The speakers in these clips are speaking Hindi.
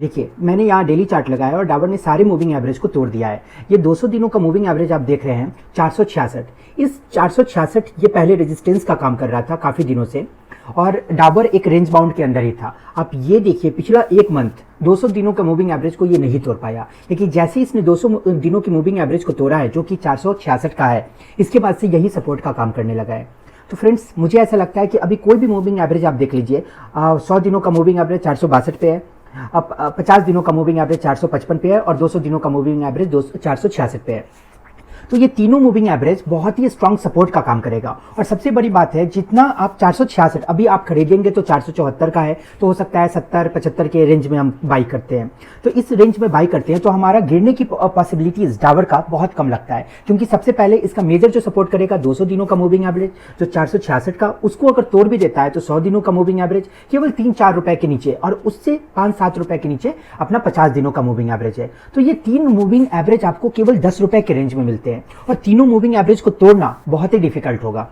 देखिए, मैंने यहाँ डेली चार्ट लगाया और डाबर ने सारे मूविंग एवरेज को तोड़ दिया है। ये 200 दिनों का मूविंग एवरेज आप देख रहे हैं 466। इस 466 ये पहले रेजिस्टेंस का काम कर रहा था काफ़ी दिनों से और डाबर एक रेंज बाउंड के अंदर ही था। आप ये देखिए, पिछला एक मंथ 200 दिनों का मूविंग एवरेज को ये नहीं तोड़ पाया, लेकिन जैसे ही इसने 200 दिनों की मूविंग एवरेज को तोड़ा है जो कि 466 का है, इसके बाद से यही सपोर्ट का काम करने लगा है। तो फ्रेंड्स, मुझे ऐसा लगता है कि अभी कोई भी मूविंग एवरेज आप देख लीजिए, 100 दिनों का मूविंग एवरेज 462 पे है, अब 50 दिनों का मूविंग एवरेज 455 पे है और 200 दिनों का मूविंग एवरेज 466 पे है। तो ये तीनों मूविंग एवरेज बहुत ही स्ट्रांग सपोर्ट का काम करेगा। और सबसे बड़ी बात है, जितना आप 466 अभी आप खरीदेंगे तो 474 का है, तो हो सकता है 70-75 के रेंज में हम बाई करते हैं। तो इस रेंज में बाई करते हैं तो हमारा गिरने की पॉसिबिलिटीज डाबर का बहुत कम लगता है, क्योंकि सबसे पहले इसका मेजर जो सपोर्ट करेगा 200 दिनों का मूविंग एवरेज जो 466 का, उसको अगर तोड़ भी देता है तो 100 दिनों का मूविंग एवरेज केवल 3-4 रुपए के नीचे और उससे 5-7 रुपए के नीचे अपना 50 दिनों का मूविंग एवरेज है। तो ये 3 मूविंग एवरेज आपको केवल 10 रुपए के रेंज में मिलते हैं और तीनों मूविंग एवरेज को तोड़ना बहुत ही डिफिकल्ट होगा।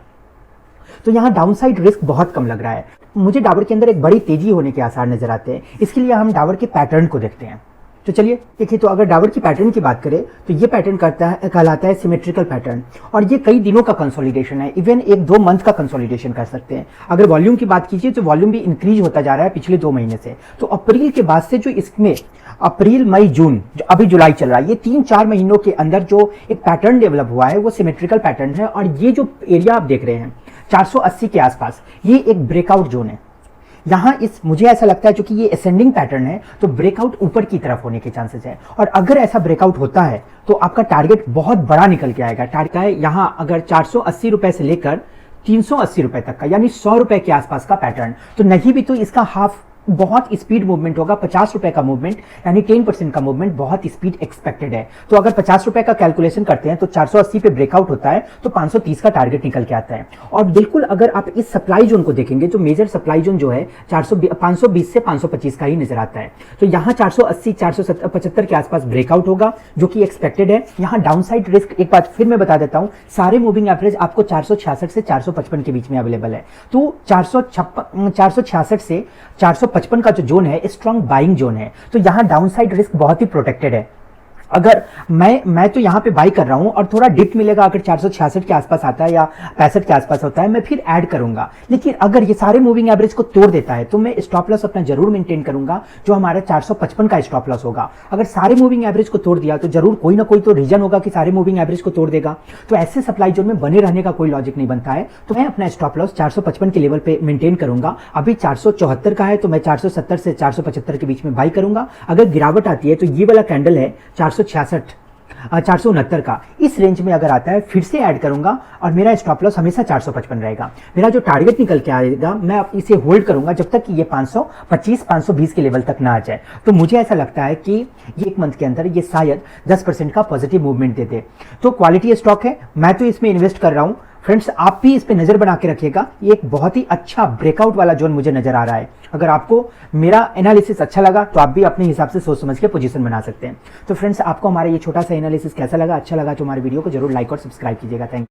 तो यहां डाउनसाइड रिस्क बहुत कम लग रहा है। मुझे डाबर के अंदर एक बड़ी तेजी होने के आसार नजर आते हैं। इसके लिए हम डाबर के पैटर्न को देखते हैं। तो चलिए देखिए, तो अगर डाबर की पैटर्न की बात करें तो ये पैटर्न कहलाता है सिमेट्रिकल पैटर्न और ये कई दिनों का कंसोलिडेशन है, इवन 1-2 मंथ का कंसोलिडेशन कर सकते हैं। अगर वॉल्यूम की बात कीजिए तो वॉल्यूम भी इंक्रीज होता जा रहा है पिछले 2 महीने से। तो अप्रैल के बाद से जो इसमें अप्रैल, मई, जून, जो अभी जुलाई चल रहा है, ये 3-4 महीनों के अंदर जो एक पैटर्न डेवलप हुआ है वो सिमेट्रिकल पैटर्न है। और ये जो एरिया आप देख रहे हैं 480 के आसपास, ये एक ब्रेकआउट जोन है। यहां मुझे ऐसा लगता है क्योंकि ये असेंडिंग पैटर्न है तो ब्रेकआउट ऊपर की तरफ होने के चांसेस है। और अगर ऐसा ब्रेकआउट होता है तो आपका टारगेट बहुत बड़ा निकल के आएगा। टारगेट है यहां अगर 480 रुपए से लेकर 380 रुपए तक का, यानी 100 रुपए के आसपास का पैटर्न, तो नहीं भी तो इसका हाफ बहुत स्पीड मूवमेंट होगा। 50 रुपए का मूवमेंट यानी 10% का मूवमेंट बहुत स्पीड एक्सपेक्टेड है। तो अगर 50 रुपए का कैलकुलेशन करते हैं तो 480 पे ब्रेकआउट होता है तो 530 का टारगेट निकल के आता है। और बिल्कुल अगर आप इस सप्लाई जोन को देखेंगे तो मेजर सप्लाई जोन जो है 520 से 525 का ही नजर आता है। तो यहाँ 480-475 के आसपास ब्रेकआउट होगा जो कि एक्सपेक्टेड है। यहाँ डाउनसाइड रिस्क एक बार फिर मैं बता देता हूँ, सारे मूविंग एवरेज आपको 466 से 455 के बीच में अवेलेबल है। तो 466 से 455 का जो जोन है स्ट्रांग बाइंग जोन है। तो यहां डाउनसाइड रिस्क बहुत ही प्रोटेक्टेड है। अगर मैं तो यहां पे बाई कर रहा हूं और थोड़ा डिप मिलेगा, अगर 466 के आसपास आता है या 65 के आसपास होता है, मैं फिर ऐड करूंगा। लेकिन अगर ये सारे मूविंग एवरेज को तोड़ देता है तो मैं स्टॉप लॉस अपना जरूर मेंटेन करूंगा, जो हमारा 455 का स्टॉप लॉस होगा। अगर सारे मूविंग एवरेज को तोड़ दिया तो जरूर कोई ना कोई तो रीजन होगा कि सारे मूविंग एवरेज को तोड़ देगा। तो ऐसे सप्लाई जोन में बने रहने का कोई लॉजिक नहीं बनता है। तो मैं अपना स्टॉप लॉस 455 के लेवल पे मेंटेन करूंगा। अभी 474 का है तो मैं 470 से 475 के बीच में बाई करूंगा। अगर गिरावट आती है तो ये वाला कैंडल है 469 का, इस रेंज में अगर आता है फिर से ऐड करूंगा और मेरा स्टॉप लॉस हमेशा 455 रहेगा। मेरा जो टारगेट निकल के आएगा मैं इसे होल्ड करूंगा जब तक कि ये 525-520 के लेवल तक ना आ जाए। तो मुझे ऐसा लगता है कि ये एक मंथ के अंदर ये शायद 10% का पॉजिटिव मूवमेंट दे दे। तो क्वालिटी स्टॉक है, मैं तो इसमें इन्वेस्ट कर रहा हूं। फ्रेंड्स, आप भी इस पे नजर बना के रखिएगा। ये एक बहुत ही अच्छा ब्रेकआउट वाला जोन मुझे नजर आ रहा है। अगर आपको मेरा एनालिसिस अच्छा लगा तो आप भी अपने हिसाब से सोच समझ के पोजीशन बना सकते हैं। तो फ्रेंड्स, आपको हमारा ये छोटा सा एनालिसिस कैसा लगा, अच्छा लगा तो हमारे वीडियो को जरूर लाइक और सब्सक्राइब कीजिएगा। Thank you.